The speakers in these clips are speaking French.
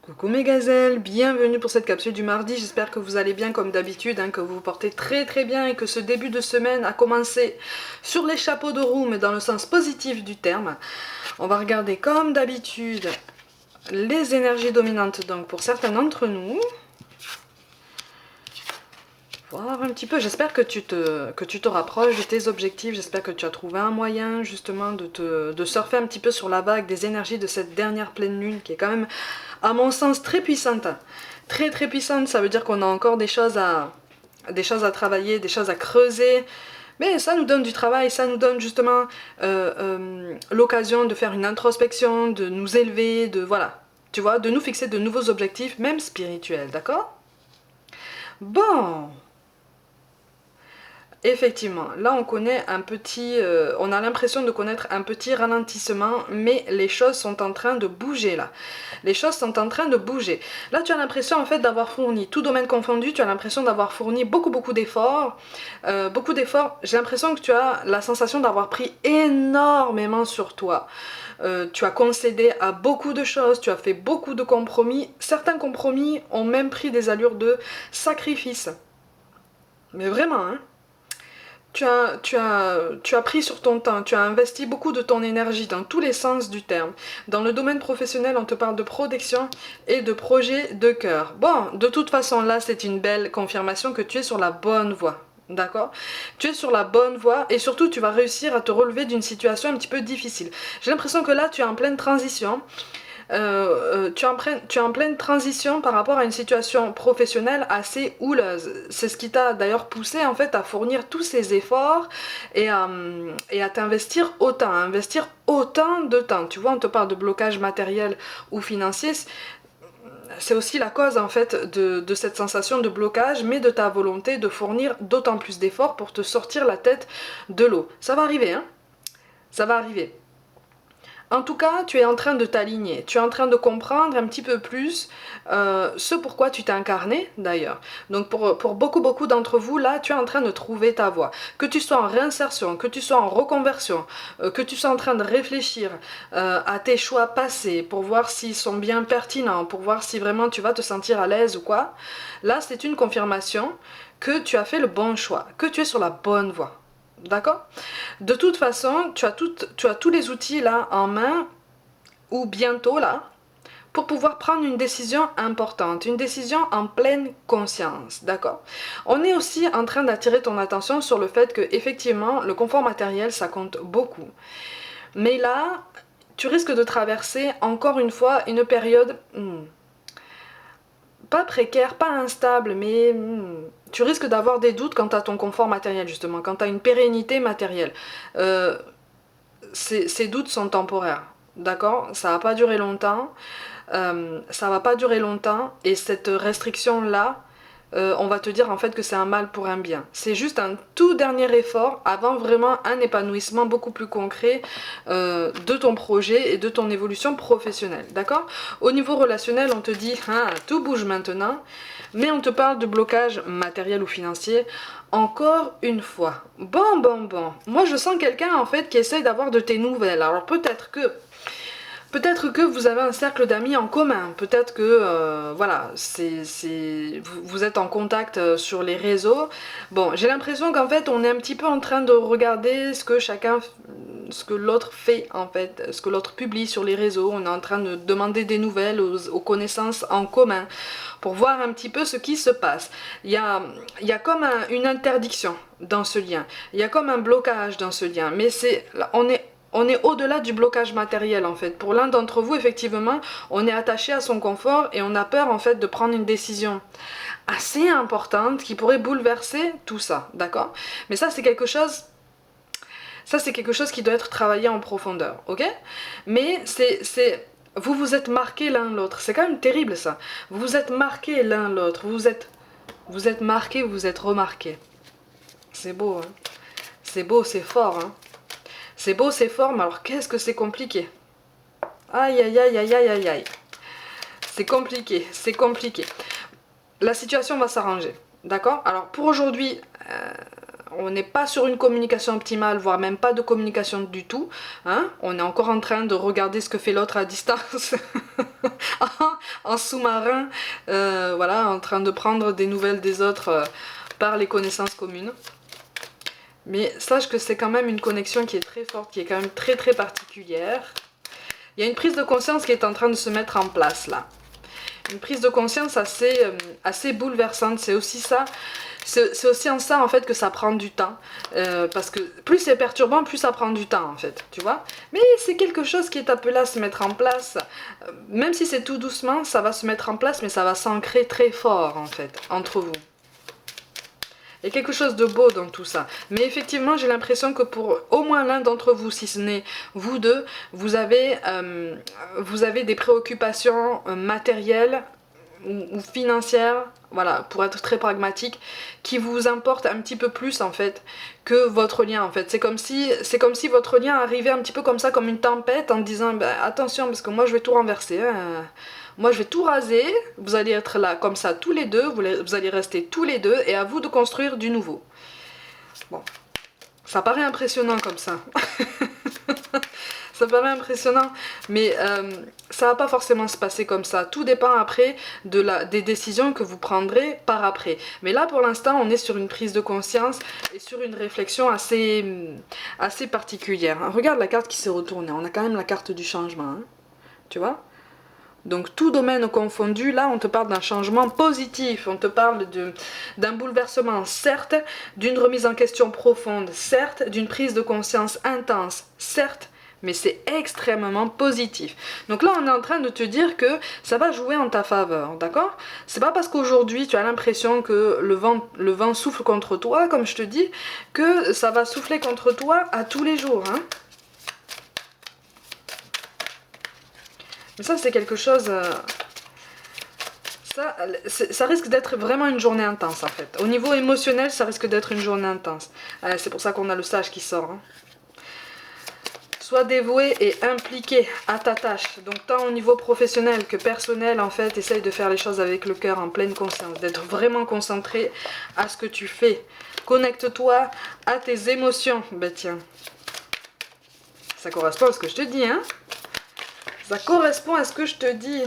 Coucou mes gazelles, bienvenue pour cette capsule du mardi, j'espère que vous allez bien comme d'habitude, que vous vous portez très très bien et que ce début de semaine a commencé sur les chapeaux de roue mais dans le sens positif du terme. On va regarder comme d'habitude les énergies dominantes donc pour certains d'entre nous. Voir un petit peu, j'espère que tu te rapproches de tes objectifs, j'espère que tu as trouvé un moyen justement de surfer un petit peu sur la vague des énergies de cette dernière pleine lune qui est quand même à mon sens très puissante. Très très puissante, ça veut dire qu'on a encore des choses à travailler, des choses à creuser, mais ça nous donne du travail, ça nous donne justement l'occasion de faire une introspection, de nous élever, voilà, tu vois, de nous fixer de nouveaux objectifs, même spirituels, d'accord? Bon, effectivement, là on connaît un petit, on a l'impression de connaître un petit ralentissement, mais les choses sont en train de bouger là. Les choses sont en train de bouger. Là tu as l'impression en fait d'avoir fourni, tout domaine confondu, tu as l'impression d'avoir fourni beaucoup d'efforts. J'ai l'impression que tu as la sensation d'avoir pris énormément sur toi. Tu as concédé à beaucoup de choses, tu as fait beaucoup de compromis. Certains compromis ont même pris des allures de sacrifice. Mais vraiment, hein. Tu as pris sur ton temps, tu as investi beaucoup de ton énergie dans tous les sens du terme. Dans le domaine professionnel, on te parle de protection et de projet de cœur. Bon, de toute façon, là, c'est une belle confirmation que tu es sur la bonne voie. D'accord? Tu es sur la bonne voie et surtout, tu vas réussir à te relever d'une situation un petit peu difficile. J'ai l'impression que là, tu es en pleine transition. Tu es en pleine transition par rapport à une situation professionnelle assez houleuse. C'est ce qui t'a d'ailleurs poussé en fait à fournir tous ces efforts et à t'investir autant, à investir autant de temps. Tu vois, on te parle de blocage matériel ou financier. C'est aussi la cause en fait de cette sensation de blocage, mais de ta volonté de fournir d'autant plus d'efforts pour te sortir la tête de l'eau. Ça va arriver, hein? Ça va arriver. En tout cas, tu es en train de t'aligner, tu es en train de comprendre un petit peu plus ce pourquoi tu t'es incarné d'ailleurs. Donc pour beaucoup d'entre vous, là, tu es en train de trouver ta voie. Que tu sois en réinsertion, que tu sois en reconversion, que tu sois en train de réfléchir à tes choix passés pour voir s'ils sont bien pertinents, pour voir si vraiment tu vas te sentir à l'aise ou quoi. Là, c'est une confirmation que tu as fait le bon choix, que tu es sur la bonne voie. D'accord? De toute façon, tu as tous les outils là en main, ou bientôt là, pour pouvoir prendre une décision importante, une décision en pleine conscience, d'accord? On est aussi en train d'attirer ton attention sur le fait que, effectivement, le confort matériel, ça compte beaucoup. Mais là, tu risques de traverser, encore une fois, une période... pas précaire, pas instable, mais tu risques d'avoir des doutes quant à ton confort matériel, justement, quant à une pérennité matérielle. Ces doutes sont temporaires, d'accord? Ça va pas durer longtemps, et cette restriction-là, on va te dire en fait que c'est un mal pour un bien. C'est juste un tout dernier effort avant vraiment un épanouissement beaucoup plus concret de ton projet et de ton évolution professionnelle, d'accord? Au niveau relationnel, on te dit tout bouge maintenant, mais on te parle de blocage matériel ou financier. Encore une fois, bon, moi je sens quelqu'un en fait qui essaye d'avoir de tes nouvelles. Alors peut-être que vous avez un cercle d'amis en commun, peut-être que voilà, vous êtes en contact sur les réseaux. Bon, j'ai l'impression qu'en fait on est un petit peu en train de regarder ce que l'autre fait en fait, ce que l'autre publie sur les réseaux. On est en train de demander des nouvelles aux connaissances en commun pour voir un petit peu ce qui se passe. Il y a comme une interdiction dans ce lien, il y a comme un blocage dans ce lien, mais on est au-delà du blocage matériel en fait. Pour l'un d'entre vous, effectivement, on est attaché à son confort et on a peur en fait de prendre une décision assez importante qui pourrait bouleverser tout ça, d'accord? Mais ça c'est quelque chose qui doit être travaillé en profondeur, ok? Mais vous vous êtes marqués l'un l'autre, c'est quand même terrible ça. Vous vous êtes marqués l'un l'autre, vous êtes marqués, vous vous êtes remarqués. C'est beau, hein? C'est beau, c'est fort, hein? C'est beau, c'est fort, mais alors qu'est-ce que c'est compliqué. Aïe, aïe, aïe, aïe, aïe, aïe, aïe. C'est compliqué, c'est compliqué. La situation va s'arranger, d'accord? Alors pour aujourd'hui, on n'est pas sur une communication optimale, voire même pas de communication du tout. Hein, on est encore en train de regarder ce que fait l'autre à distance en sous-marin, voilà, en train de prendre des nouvelles des autres par les connaissances communes. Mais sache que c'est quand même une connexion qui est très forte, qui est quand même très très particulière. Il y a une prise de conscience qui est en train de se mettre en place là. Une prise de conscience assez bouleversante, c'est aussi ça. C'est aussi en ça en fait que ça prend du temps, parce que plus c'est perturbant, plus ça prend du temps en fait, tu vois. Mais c'est quelque chose qui est appelé à se mettre en place, même si c'est tout doucement, ça va se mettre en place, mais ça va s'ancrer très fort en fait, entre vous. Il y a quelque chose de beau dans tout ça. Mais effectivement, j'ai l'impression que pour au moins l'un d'entre vous, si ce n'est vous deux, vous avez des préoccupations matérielles ou financières, voilà, pour être très pragmatique, qui vous importent un petit peu plus en fait que votre lien en fait. C'est comme si votre lien arrivait un petit peu comme ça, comme une tempête, en disant bah, attention parce que moi je vais tout renverser, hein. Moi je vais tout raser, vous allez être là comme ça tous les deux, vous allez rester tous les deux et à vous de construire du nouveau. Bon, ça paraît impressionnant comme ça. Ça paraît impressionnant, mais ça va pas forcément se passer comme ça. Tout dépend après des décisions que vous prendrez par après. Mais là, pour l'instant, on est sur une prise de conscience et sur une réflexion assez particulière. Regarde la carte qui s'est retournée. On a quand même la carte du changement, hein. Tu vois ? Donc tout domaine confondu, là on te parle d'un changement positif, on te parle d'un bouleversement, certes, d'une remise en question profonde, certes, d'une prise de conscience intense, certes, mais c'est extrêmement positif. Donc là on est en train de te dire que ça va jouer en ta faveur, d'accord? C'est pas parce qu'aujourd'hui tu as l'impression que le vent souffle contre toi, comme je te dis, que ça va souffler contre toi à tous les jours, hein. Mais ça, c'est quelque chose... ça risque d'être vraiment une journée intense, en fait. Au niveau émotionnel, ça risque d'être une journée intense. C'est pour ça qu'on a le sage qui sort, hein. Sois dévoué et impliqué à ta tâche. Donc, tant au niveau professionnel que personnel, en fait, essaye de faire les choses avec le cœur, en pleine conscience. D'être vraiment concentré à ce que tu fais. Connecte-toi à tes émotions. Ben tiens, ça correspond à ce que je te dis, hein. Ça correspond à ce que je te dis.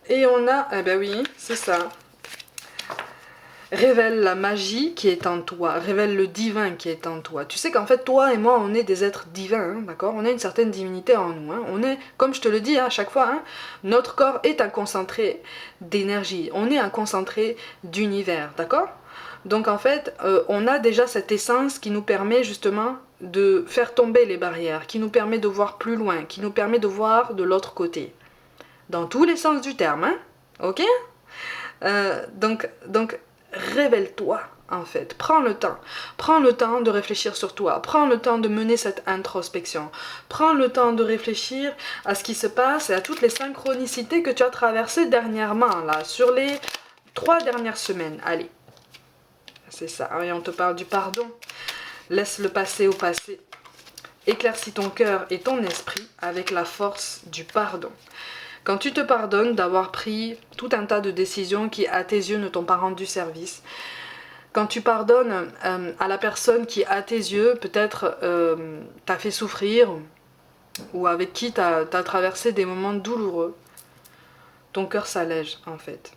Et on a... Eh ben oui, c'est ça. Révèle la magie qui est en toi. Révèle le divin qui est en toi. Tu sais qu'en fait, toi et moi, on est des êtres divins, hein, d'accord? On a une certaine divinité en nous, hein. On est, comme je te le dis hein, à chaque fois, hein, notre corps est un concentré d'énergie. On est un concentré d'univers, d'accord? Donc en fait, on a déjà cette essence qui nous permet justement de faire tomber les barrières, qui nous permet de voir plus loin, qui nous permet de voir de l'autre côté. Dans tous les sens du terme, hein? Ok? Donc, révèle-toi, en fait. Prends le temps. Prends le temps de réfléchir sur toi. Prends le temps de mener cette introspection. Prends le temps de réfléchir à ce qui se passe et à toutes les synchronicités que tu as traversées dernièrement, là, sur les 3 dernières semaines. Allez. C'est ça. Et on te parle du pardon. Laisse le passé au passé. Éclaircis ton cœur et ton esprit avec la force du pardon. Quand tu te pardonnes d'avoir pris tout un tas de décisions qui, à tes yeux, ne t'ont pas rendu service, quand tu pardonnes à la personne qui, à tes yeux, peut-être t'a fait souffrir ou avec qui t'as traversé des moments douloureux, ton cœur s'allège, en fait.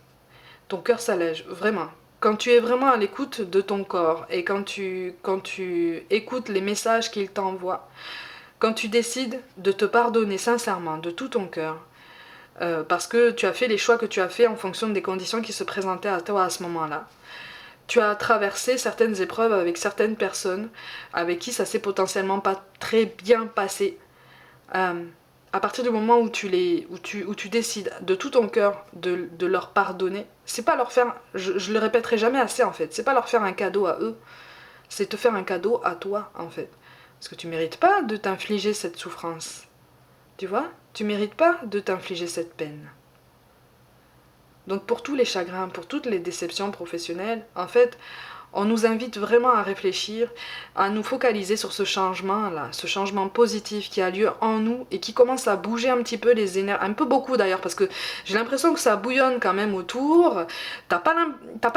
Ton cœur s'allège, vraiment. Quand tu es vraiment à l'écoute de ton corps et quand tu écoutes les messages qu'il t'envoie, quand tu décides de te pardonner sincèrement, de tout ton cœur, parce que tu as fait les choix que tu as fait en fonction des conditions qui se présentaient à toi à ce moment-là. Tu as traversé certaines épreuves avec certaines personnes avec qui ça s'est potentiellement pas très bien passé. À partir du moment où tu décides de tout ton cœur de leur pardonner, c'est pas leur faire, je le répéterai jamais assez en fait, c'est pas leur faire un cadeau à eux, c'est te faire un cadeau à toi en fait. Parce que tu mérites pas de t'infliger cette souffrance. Tu vois? Tu mérites pas de t'infliger cette peine. Donc pour tous les chagrins, pour toutes les déceptions professionnelles, en fait, on nous invite vraiment à réfléchir, à nous focaliser sur ce changement-là, ce changement positif qui a lieu en nous et qui commence à bouger un petit peu les énergies, un peu beaucoup d'ailleurs, parce que j'ai l'impression que ça bouillonne quand même autour. T'as pas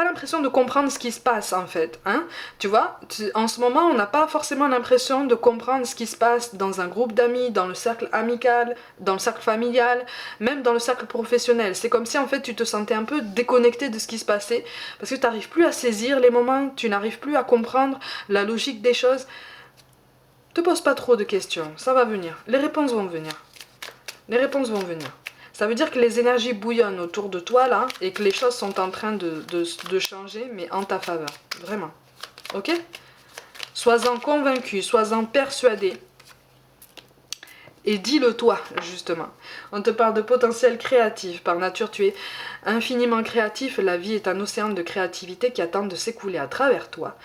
l'impression de comprendre ce qui se passe en fait, hein? Tu vois, en ce moment, on n'a pas forcément l'impression de comprendre ce qui se passe dans un groupe d'amis, dans le cercle amical, dans le cercle familial, même dans le cercle professionnel. C'est comme si en fait tu te sentais un peu déconnecté de ce qui se passait, parce que tu n'arrives plus à saisir les moments, tu n'arrives plus à comprendre la logique des choses. Te pose pas trop de questions, ça va venir. Les réponses vont venir. Les réponses vont venir. Ça veut dire que les énergies bouillonnent autour de toi là, et que les choses sont en train de changer, mais en ta faveur. Vraiment. Ok? Sois-en convaincu, sois-en persuadé. Et dis-le toi, justement. On te parle de potentiel créatif. Par nature, tu es infiniment créatif. La vie est un océan de créativité qui attend de s'écouler à travers toi.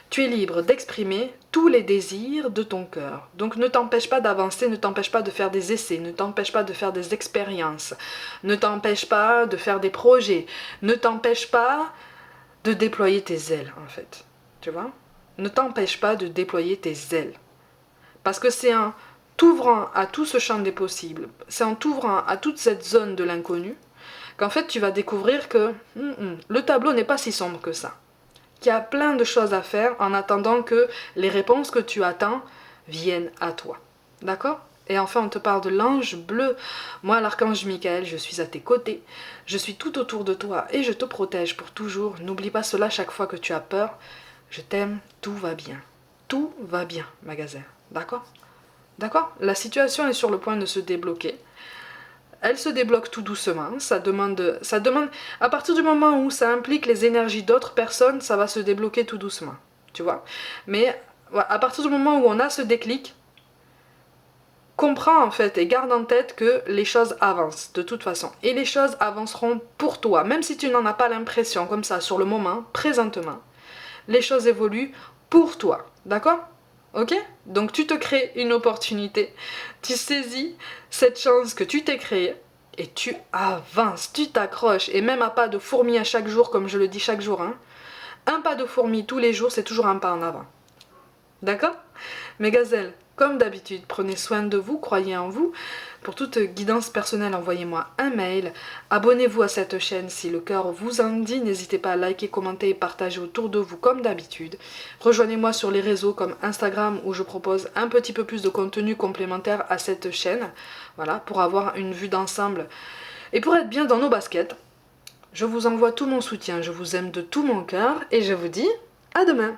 Tu es libre d'exprimer tous les désirs de ton cœur. Donc ne t'empêche pas d'avancer, ne t'empêche pas de faire des essais, ne t'empêche pas de faire des expériences, ne t'empêche pas de faire des projets, ne t'empêche pas de déployer tes ailes, en fait. Tu vois? Ne t'empêche pas de déployer tes ailes. Parce que c'est en t'ouvrant à tout ce champ des possibles, c'est en t'ouvrant à toute cette zone de l'inconnu, qu'en fait tu vas découvrir que le tableau n'est pas si sombre que ça. Qu'il y a plein de choses à faire en attendant que les réponses que tu attends viennent à toi. D'accord? Et enfin, on te parle de l'ange bleu. Moi, l'archange Michael, je suis à tes côtés. Je suis tout autour de toi et je te protège pour toujours. N'oublie pas cela chaque fois que tu as peur. Je t'aime, tout va bien. Tout va bien, ma gazelle. D'accord? D'accord? La situation est sur le point de se débloquer. Elle se débloque tout doucement, ça demande, à partir du moment où ça implique les énergies d'autres personnes, ça va se débloquer tout doucement, tu vois. Mais à partir du moment où on a ce déclic, comprends en fait et garde en tête que les choses avancent de toute façon. Et les choses avanceront pour toi, même si tu n'en as pas l'impression comme ça sur le moment, présentement. Les choses évoluent pour toi, d'accord? Ok? Donc tu te crées une opportunité, tu saisis cette chance que tu t'es créée et tu avances, tu t'accroches et même à pas de fourmi à chaque jour, comme je le dis chaque jour, hein. Un pas de fourmi tous les jours, c'est toujours un pas en avant. D'accord? Mes gazelles, comme d'habitude, prenez soin de vous, croyez en vous. Pour toute guidance personnelle, envoyez-moi un mail. Abonnez-vous à cette chaîne si le cœur vous en dit. N'hésitez pas à liker, commenter et partager autour de vous comme d'habitude. Rejoignez-moi sur les réseaux comme Instagram où je propose un petit peu plus de contenu complémentaire à cette chaîne. Voilà, pour avoir une vue d'ensemble et pour être bien dans nos baskets. Je vous envoie tout mon soutien, je vous aime de tout mon cœur et je vous dis à demain.